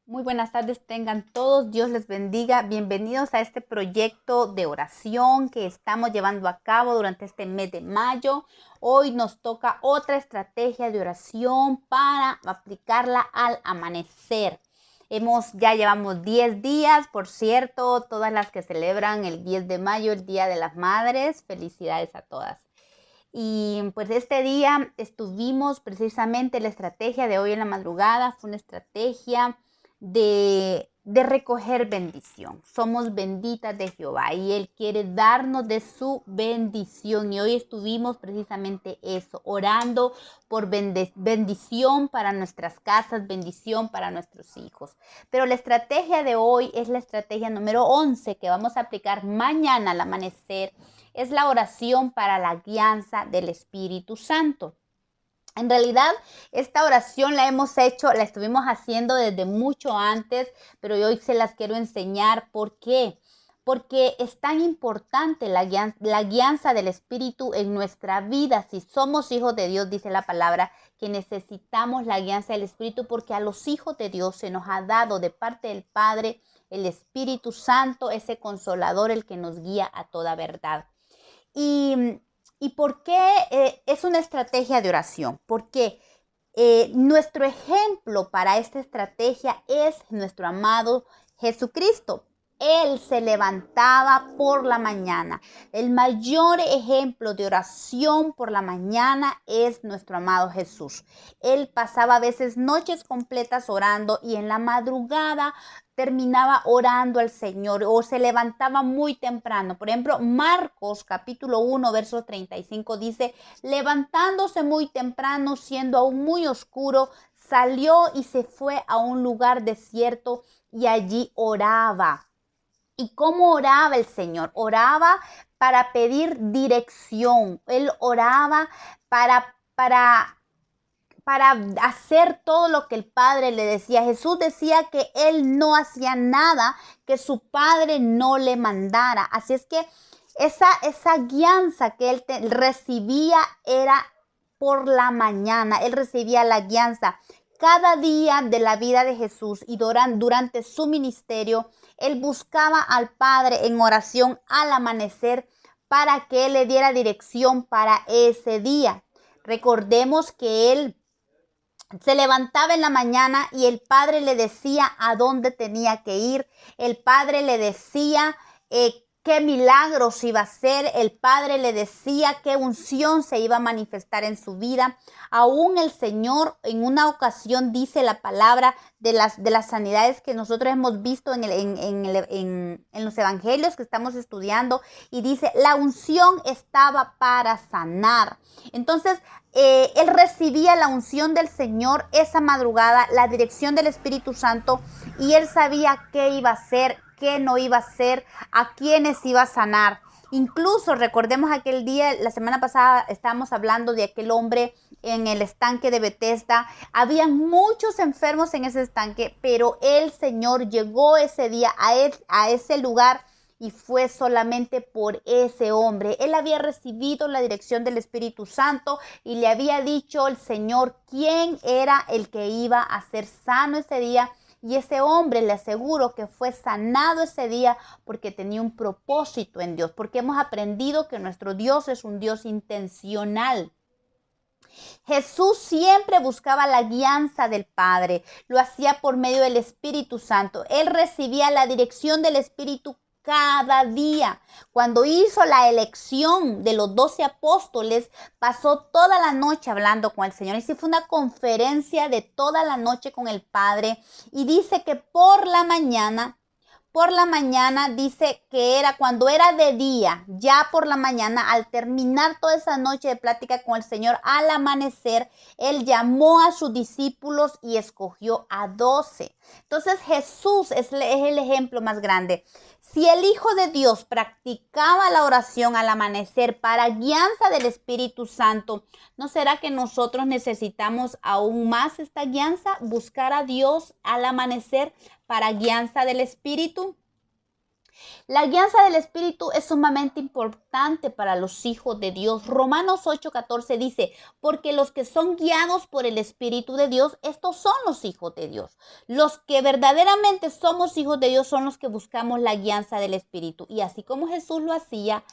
Muy buenas tardes, tengan todos, Dios les bendiga. Bienvenidos a este proyecto de oración que estamos llevando a cabo durante este mes de mayo. Hoy nos toca otra estrategia de oración para aplicarla al amanecer. Ya llevamos 10 días, por cierto, todas las que celebran el 10 de mayo, el Día de las Madres, felicidades a todas. Y pues este día estuvimos precisamente, la estrategia de hoy en la madrugada fue una estrategia de recoger bendición. Somos benditas de Jehová y Él quiere darnos de su bendición. Y hoy estuvimos precisamente eso, orando por bendición para nuestras casas, bendición para nuestros hijos. Pero la estrategia de hoy es la estrategia número 11 que vamos a aplicar mañana al amanecer. Es la oración para la guianza del Espíritu Santo. En realidad, esta oración la estuvimos haciendo desde mucho antes, pero hoy se las quiero enseñar. ¿Por qué? Porque es tan importante la guianza del Espíritu en nuestra vida. Si somos hijos de Dios, dice la palabra, que necesitamos la guianza del Espíritu, porque a los hijos de Dios se nos ha dado de parte del Padre el Espíritu Santo, ese consolador, el que nos guía a toda verdad. ¿Y por qué es una estrategia de oración? Porque nuestro ejemplo para esta estrategia es nuestro amado Jesucristo. Él se levantaba por la mañana. El mayor ejemplo de oración por la mañana es nuestro amado Jesús. Él pasaba a veces noches completas orando y en la madrugada terminaba orando al Señor o se levantaba muy temprano. Por ejemplo, Marcos capítulo 1, verso 35 dice, levantándose muy temprano, siendo aún muy oscuro, salió y se fue a un lugar desierto y allí oraba. ¿Y cómo oraba el Señor? Oraba para pedir dirección. Él oraba para hacer todo lo que el Padre le decía. Jesús decía que él no hacía nada que su Padre no le mandara. Así es que esa guianza que él recibía era por la mañana. Él recibía la guianza. Cada día de la vida de Jesús y durante su ministerio, él buscaba al Padre en oración al amanecer para que él le diera dirección para ese día. Recordemos que él se levantaba en la mañana y el Padre le decía a dónde tenía que ir. El Padre le decía qué milagros iba a hacer. El Padre le decía qué unción se iba a manifestar en su vida. Aún el Señor en una ocasión dice la palabra de las sanidades que nosotros hemos visto en los evangelios que estamos estudiando. Y dice, la unción estaba para sanar. Entonces, él recibía la unción del Señor esa madrugada, la dirección del Espíritu Santo, y él sabía qué iba a hacer, qué no iba a hacer, a quiénes iba a sanar. Incluso recordemos aquel día, la semana pasada estábamos hablando de aquel hombre en el estanque de Betesda. Habían muchos enfermos en ese estanque, pero el Señor llegó ese día a ese lugar y fue solamente por ese hombre. Él había recibido la dirección del Espíritu Santo y le había dicho el Señor quién era el que iba a ser sano ese día. Y ese hombre, le aseguro que fue sanado ese día porque tenía un propósito en Dios, porque hemos aprendido que nuestro Dios es un Dios intencional. Jesús siempre buscaba la guianza del Padre, lo hacía por medio del Espíritu Santo. Él recibía la dirección del Espíritu cada día. Cuando hizo la elección de los 12 apóstoles, pasó toda la noche hablando con el Señor. Y sí, fue una conferencia de toda la noche con el Padre. Y dice que por la mañana dice que era cuando era de día, ya por la mañana, al terminar toda esa noche de plática con el Señor, al amanecer, él llamó a sus discípulos y escogió a 12. Entonces Jesús es el ejemplo más grande. Si el Hijo de Dios practicaba la oración al amanecer para guianza del Espíritu Santo, ¿no será que nosotros necesitamos aún más esta guianza? Buscar a Dios al amanecer para guianza del Espíritu. La guianza del Espíritu es sumamente importante para los hijos de Dios. Romanos 8:14 dice, porque los que son guiados por el Espíritu de Dios, estos son los hijos de Dios. Los que verdaderamente somos hijos de Dios son los que buscamos la guianza del Espíritu. Y así como Jesús lo hacía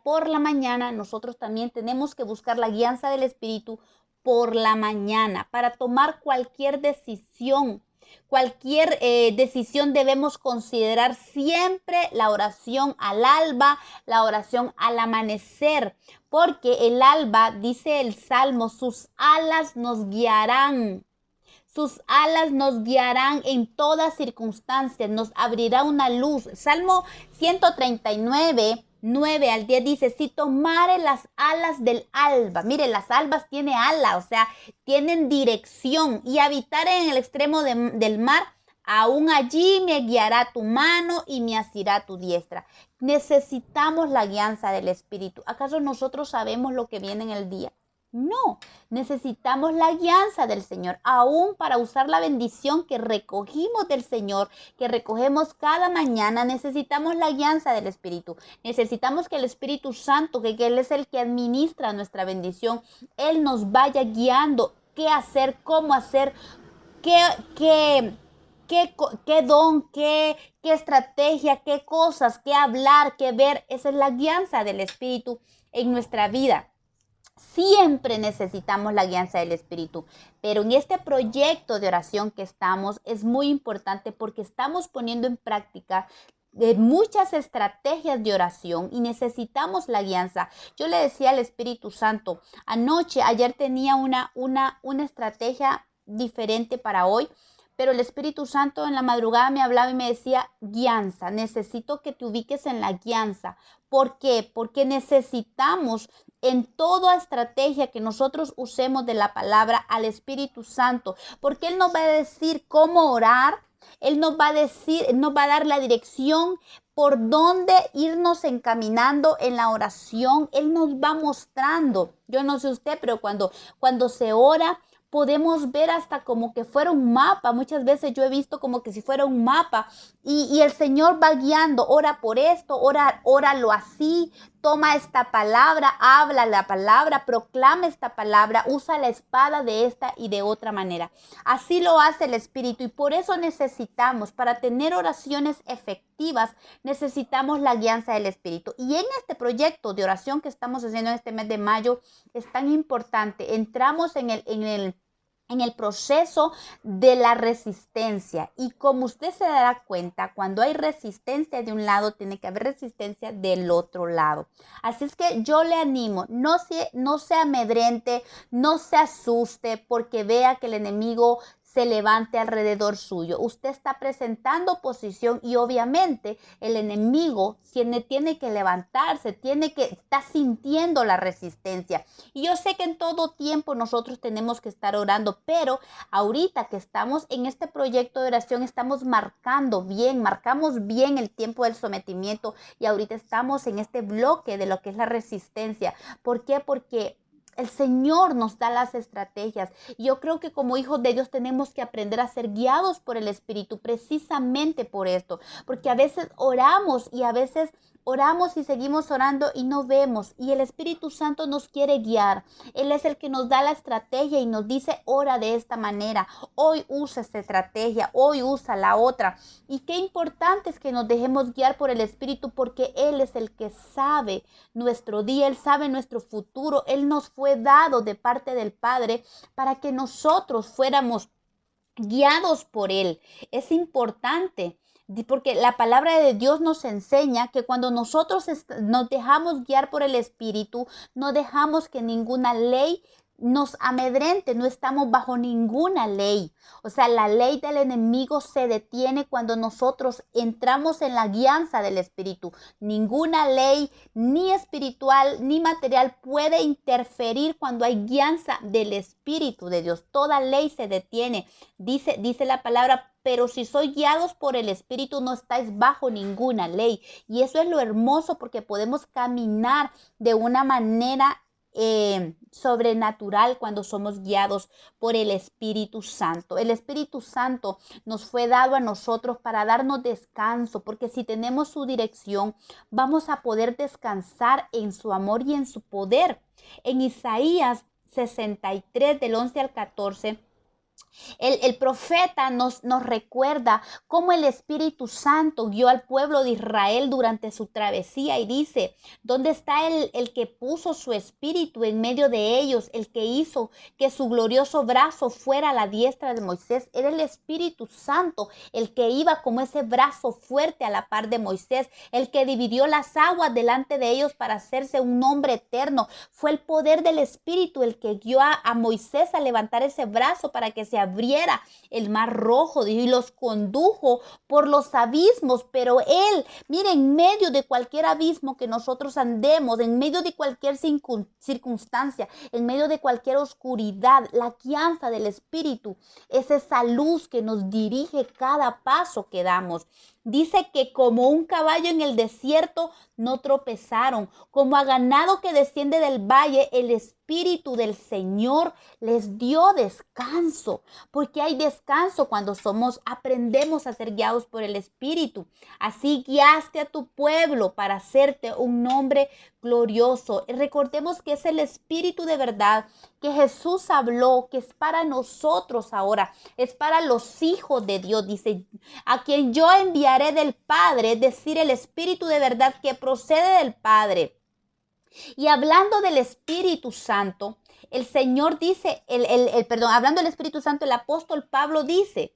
por la mañana, nosotros también tenemos que buscar la guianza del Espíritu por la mañana para tomar cualquier decisión. Cualquier decisión debemos considerar siempre la oración al alba, la oración al amanecer, porque el alba, dice el Salmo, sus alas nos guiarán. Sus alas nos guiarán en todas circunstancias, nos abrirá una luz. Salmo 139, 9 al 10 dice, si tomare las alas del alba, mire, las albas tienen alas, o sea, tienen dirección, y habitar en el extremo del mar, aún allí me guiará tu mano y me asirá tu diestra. Necesitamos la guianza del Espíritu. ¿Acaso nosotros sabemos lo que viene en el día? No, necesitamos la guianza del Señor, aún para usar la bendición que recogimos del Señor, que recogemos cada mañana. Necesitamos la guianza del Espíritu. Necesitamos que el Espíritu Santo, que Él es el que administra nuestra bendición, Él nos vaya guiando qué hacer, cómo hacer, qué don, qué estrategia, qué cosas, qué hablar, qué ver. Esa es la guianza del Espíritu en nuestra vida. Siempre necesitamos la guianza del Espíritu, pero en este proyecto de oración que estamos es muy importante porque estamos poniendo en práctica muchas estrategias de oración y necesitamos la guianza. Yo le decía al Espíritu Santo, ayer tenía una estrategia diferente para hoy, pero el Espíritu Santo en la madrugada me hablaba y me decía, guianza, necesito que te ubiques en la guianza. ¿Por qué? Porque necesitamos en toda estrategia que nosotros usemos de la palabra al Espíritu Santo, porque Él nos va a decir cómo orar, Él nos va a decir, Él nos va a dar la dirección por dónde irnos encaminando en la oración. Él nos va mostrando. Yo no sé usted, pero cuando se ora, podemos ver hasta como que fuera un mapa. Muchas veces yo he visto como que si fuera un mapa y el Señor va guiando, ora por esto, óralo así, toma esta palabra, habla la palabra, proclama esta palabra, usa la espada de esta y de otra manera. Así lo hace el Espíritu y por eso necesitamos, para tener oraciones efectivas, necesitamos la guianza del Espíritu. Y en este proyecto de oración que estamos haciendo en este mes de mayo es tan importante. Entramos en el proceso de la resistencia. Y como usted se dará cuenta, cuando hay resistencia de un lado, tiene que haber resistencia del otro lado. Así es que yo le animo, no se amedrente, no se asuste porque vea que el enemigo se levante alrededor suyo. Usted está presentando oposición y obviamente el enemigo tiene que levantarse, está sintiendo la resistencia. Y yo sé que en todo tiempo nosotros tenemos que estar orando, pero ahorita que estamos en este proyecto de oración marcamos bien el tiempo del sometimiento y ahorita estamos en este bloque de lo que es la resistencia. ¿Por qué? Porque el Señor nos da las estrategias. Yo creo que como hijos de Dios tenemos que aprender a ser guiados por el Espíritu precisamente por esto. Porque a veces oramos y seguimos orando y no vemos. Y el Espíritu Santo nos quiere guiar. Él es el que nos da la estrategia y nos dice, ora de esta manera. Hoy usa esta estrategia, hoy usa la otra. Y qué importante es que nos dejemos guiar por el Espíritu porque Él es el que sabe nuestro día, Él sabe nuestro futuro. Él nos fue dado de parte del Padre para que nosotros fuéramos guiados por Él. Es importante porque la palabra de Dios nos enseña que cuando nosotros nos dejamos guiar por el Espíritu, no dejamos que ninguna ley nos amedrente, no estamos bajo ninguna ley. O sea, la ley del enemigo se detiene cuando nosotros entramos en la guianza del Espíritu. Ninguna ley, ni espiritual, ni material, puede interferir cuando hay guianza del Espíritu de Dios. Toda ley se detiene. Dice la palabra, pero si sois guiados por el Espíritu, no estáis bajo ninguna ley. Y eso es lo hermoso porque podemos caminar de una manera sobrenatural cuando somos guiados por el Espíritu Santo. El Espíritu Santo nos fue dado a nosotros para darnos descanso, porque si tenemos su dirección, vamos a poder descansar en su amor y en su poder. En Isaías 63, del 11 al 14, el profeta nos recuerda cómo el Espíritu Santo guió al pueblo de Israel durante su travesía y dice, ¿dónde está el que puso su espíritu en medio de ellos? El que hizo que su glorioso brazo fuera a la diestra de Moisés. Era el Espíritu Santo el que iba como ese brazo fuerte a la par de Moisés, el que dividió las aguas delante de ellos para hacerse un nombre eterno. Fue el poder del Espíritu el que guió a Moisés a levantar ese brazo para que se abriera el mar rojo y los condujo por los abismos. Pero él, mire, en medio de cualquier abismo que nosotros andemos, en medio de cualquier circunstancia, en medio de cualquier oscuridad, la guianza del Espíritu es esa luz que nos dirige cada paso que damos. Dice que como un caballo en el desierto no tropezaron, como a ganado que desciende del valle, el Espíritu del Señor les dio descanso, porque hay descanso cuando aprendemos a ser guiados por el Espíritu. Así guiaste a tu pueblo para hacerte un nombre glorioso. Y recordemos que es el Espíritu de verdad que Jesús habló, que es para nosotros ahora, es para los hijos de Dios. Dice, a quien yo enviaré del Padre, es decir, el Espíritu de verdad que procede del Padre. Y hablando del Espíritu Santo, el Señor dice, hablando del Espíritu Santo, el apóstol Pablo dice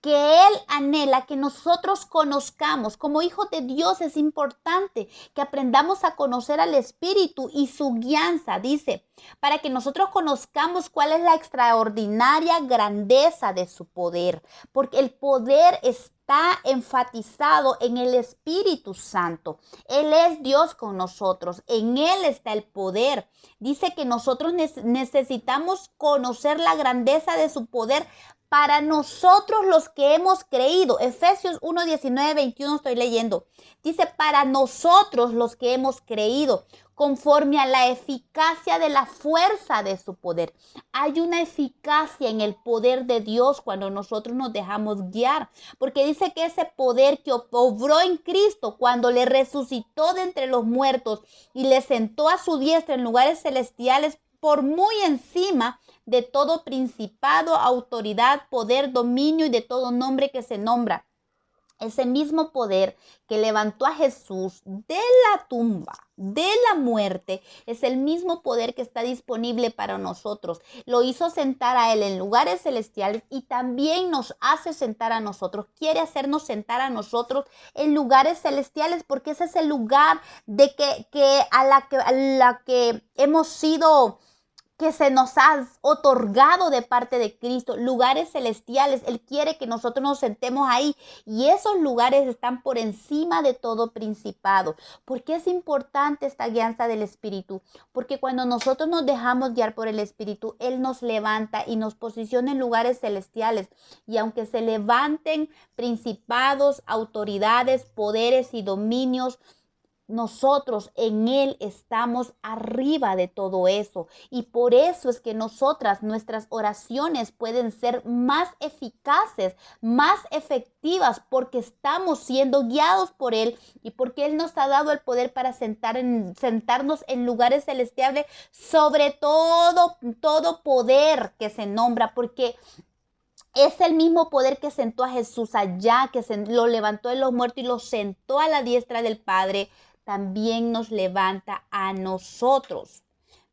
que Él anhela que nosotros conozcamos. Como hijos de Dios es importante que aprendamos a conocer al Espíritu y su guianza, dice, para que nosotros conozcamos cuál es la extraordinaria grandeza de su poder, porque el poder está enfatizado en el Espíritu Santo. Él es Dios con nosotros, en Él está el poder. Dice que nosotros necesitamos conocer la grandeza de su poder para nosotros los que hemos creído. Efesios 1, 19, 21 estoy leyendo. Dice, para nosotros los que hemos creído, conforme a la eficacia de la fuerza de su poder. Hay una eficacia en el poder de Dios cuando nosotros nos dejamos guiar, porque dice que ese poder que obró en Cristo cuando le resucitó de entre los muertos y le sentó a su diestra en lugares celestiales por muy encima de todo principado, autoridad, poder, dominio y de todo nombre que se nombra. Ese mismo poder que levantó a Jesús de la tumba, de la muerte, es el mismo poder que está disponible para nosotros. Lo hizo sentar a Él en lugares celestiales y también nos hace sentar a nosotros. Quiere hacernos sentar a nosotros en lugares celestiales, porque ese es el lugar de a la que hemos sido, que se nos ha otorgado de parte de Cristo, lugares celestiales. Él quiere que nosotros nos sentemos ahí, y esos lugares están por encima de todo principado. ¿Por qué es importante esta guianza del Espíritu? Porque cuando nosotros nos dejamos guiar por el Espíritu, Él nos levanta y nos posiciona en lugares celestiales. Y aunque se levanten principados, autoridades, poderes y dominios, nosotros en Él estamos arriba de todo eso, y por eso es que nuestras oraciones pueden ser más eficaces, más efectivas, porque estamos siendo guiados por Él y porque Él nos ha dado el poder para sentarnos en lugares celestiales sobre todo poder que se nombra, porque es el mismo poder que sentó a Jesús allá, que lo levantó de los muertos y lo sentó a la diestra del Padre. También nos levanta a nosotros,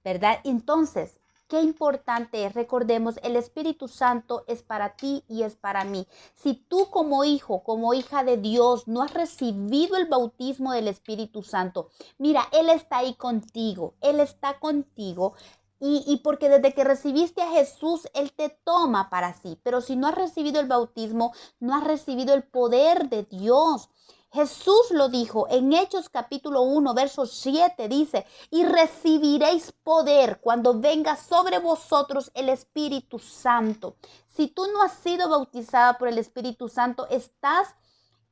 ¿verdad? Entonces, qué importante es, recordemos, el Espíritu Santo es para ti y es para mí. Si tú como hijo, como hija de Dios, no has recibido el bautismo del Espíritu Santo, mira, Él está ahí contigo, Él está contigo. Y porque desde que recibiste a Jesús, Él te toma para sí. Pero si no has recibido el bautismo, no has recibido el poder de Dios. Jesús lo dijo en Hechos capítulo 1, verso 7, dice, y recibiréis poder cuando venga sobre vosotros el Espíritu Santo. Si tú no has sido bautizada por el Espíritu Santo, estás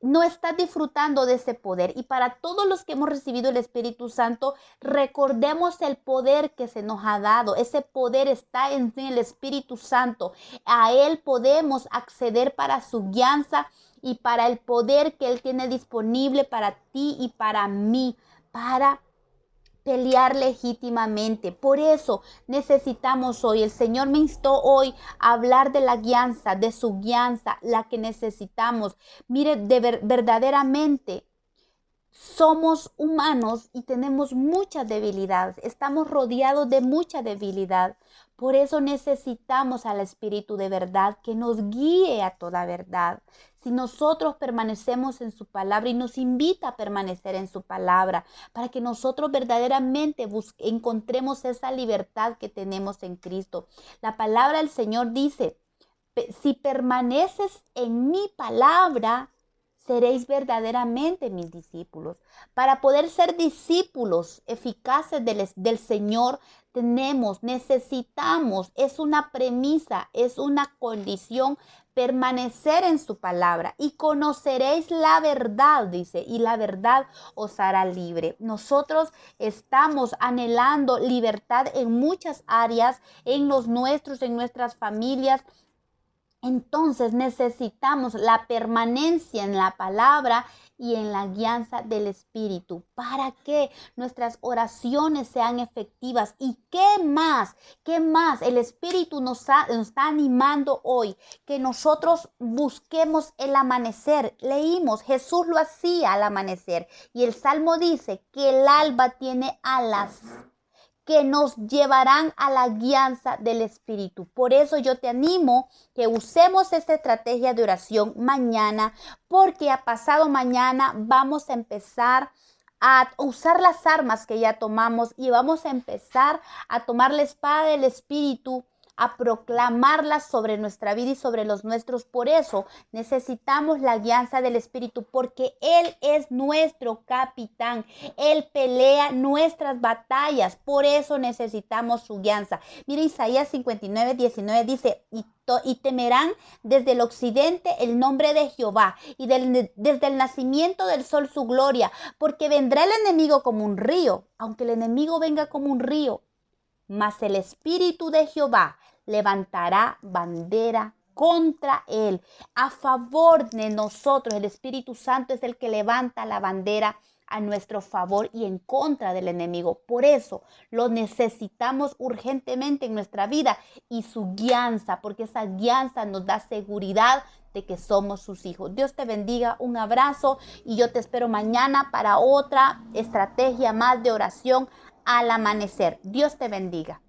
no estás disfrutando de ese poder. Y para todos los que hemos recibido el Espíritu Santo, recordemos el poder que se nos ha dado. Ese poder está en el Espíritu Santo. A Él podemos acceder para su guianza y para el poder que Él tiene disponible para ti y para mí, para pelear legítimamente. Por eso necesitamos hoy, el Señor me instó hoy a hablar de la guianza, de su guianza, la que necesitamos. Mire, verdaderamente somos humanos y tenemos muchas debilidades. Estamos rodeados de mucha debilidad. Por eso necesitamos al Espíritu de verdad que nos guíe a toda verdad. Si nosotros permanecemos en su palabra y nos invita a permanecer en su palabra, para que nosotros verdaderamente encontremos esa libertad que tenemos en Cristo. La palabra del Señor dice, si permaneces en mi palabra, seréis verdaderamente mis discípulos. Para poder ser discípulos eficaces del Señor, necesitamos, es una premisa, es una condición, permanecer en su palabra y conoceréis la verdad, dice, y la verdad os hará libre. Nosotros estamos anhelando libertad en muchas áreas, en nuestras familias. Entonces necesitamos la permanencia en la palabra y en la guianza del Espíritu para que nuestras oraciones sean efectivas. ¿Y qué más? ¿Qué más? El Espíritu nos está animando hoy, que nosotros busquemos el amanecer. Leímos, Jesús lo hacía al amanecer y el Salmo dice que el alba tiene alas que nos llevarán a la guianza del Espíritu. Por eso yo te animo que usemos esta estrategia de oración mañana, porque a pasado mañana vamos a empezar a usar las armas que ya tomamos y vamos a empezar a tomar la espada del Espíritu, a proclamarla sobre nuestra vida y sobre los nuestros. Por eso necesitamos la guianza del Espíritu, porque Él es nuestro capitán. Él pelea nuestras batallas. Por eso necesitamos su guianza. Mira, Isaías 59:19 dice, y temerán desde el occidente el nombre de Jehová, y desde el nacimiento del sol su gloria, porque vendrá el enemigo como un río, aunque el enemigo venga como un río, mas el Espíritu de Jehová levantará bandera contra él. A favor de nosotros, el Espíritu Santo es el que levanta la bandera a nuestro favor y en contra del enemigo. Por eso lo necesitamos urgentemente en nuestra vida y su guianza, porque esa guianza nos da seguridad de que somos sus hijos. Dios te bendiga, un abrazo y yo te espero mañana para otra estrategia más de oración al amanecer. Dios te bendiga.